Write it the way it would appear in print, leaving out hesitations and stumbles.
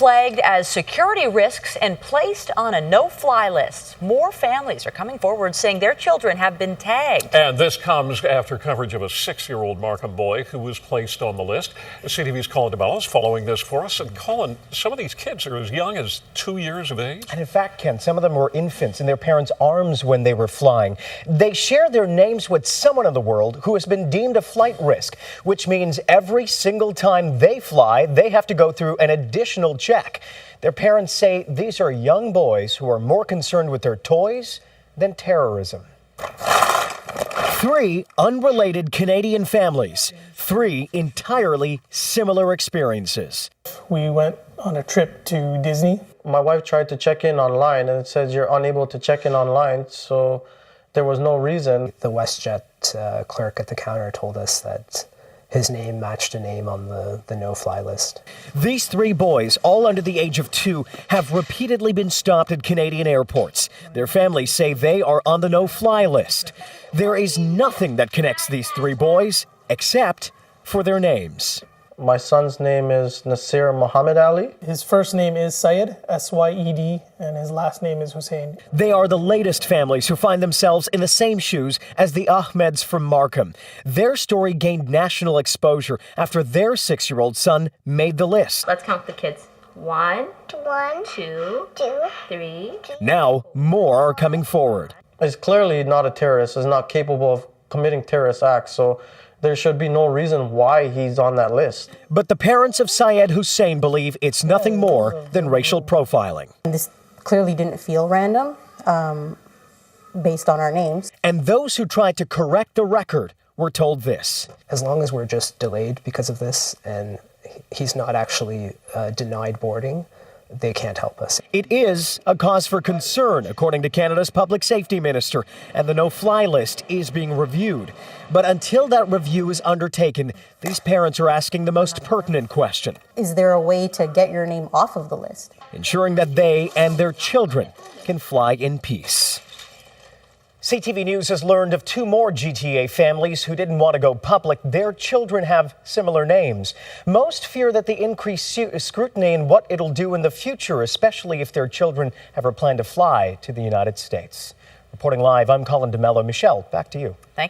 flagged as security risks and placed on a no-fly list. More families are coming forward saying their children have been tagged. And this comes after coverage of a 6-year-old Markham boy who was placed on the list. CTV's Colin DeMello is following this for us. And Colin, some of these kids are as young as 2 years of age. And in fact, Ken, some of them were infants in their parents' arms when they were flying. They share their names with someone in the world who has been deemed a flight risk, which means every single time they fly, they have to go through an additional check. Their parents say these are young boys who are more concerned with their toys than terrorism. 3 unrelated Canadian families, 3 entirely similar experiences. We went on a trip to Disney. My wife tried to check in online and it says you're unable to check in online, so there was no reason. The WestJet clerk at the counter told us that his name matched a name on the no-fly list. These 3 boys, all under the age of 2, have repeatedly been stopped at Canadian airports. Their families say they are on the no-fly list. There is nothing that connects these 3 boys except for their names. My son's name is Nasir Muhammad Ali. His first name is Syed, S-Y-E-D, and his last name is Hussein. They are the latest families who find themselves in the same shoes as the Ahmeds from Markham. Their story gained national exposure after their 6-year-old son made the list. Let's count the kids. 1, 2, 3. Now, more are coming forward. He's clearly not a terrorist, is not capable of committing terrorist acts, so there should be no reason why he's on that list. But the parents of Syed Hussein believe it's nothing more than racial profiling. This clearly didn't feel random based on our names. And those who tried to correct the record were told this. As long as we're just delayed because of this and he's not actually denied boarding, they can't help us. It is a cause for concern, according to Canada's Public Safety Minister, and the no-fly list is being reviewed. But until that review is undertaken, these parents are asking the most pertinent question. Is there a way to get your name off of the list? Ensuring that they and their children can fly in peace. CTV News has learned of 2 more GTA families who didn't want to go public. Their children have similar names. Most fear that the increased scrutiny and what it'll do in the future, especially if their children ever plan to fly to the United States. Reporting live, I'm Colin DeMello. Michelle, back to you. Thank you.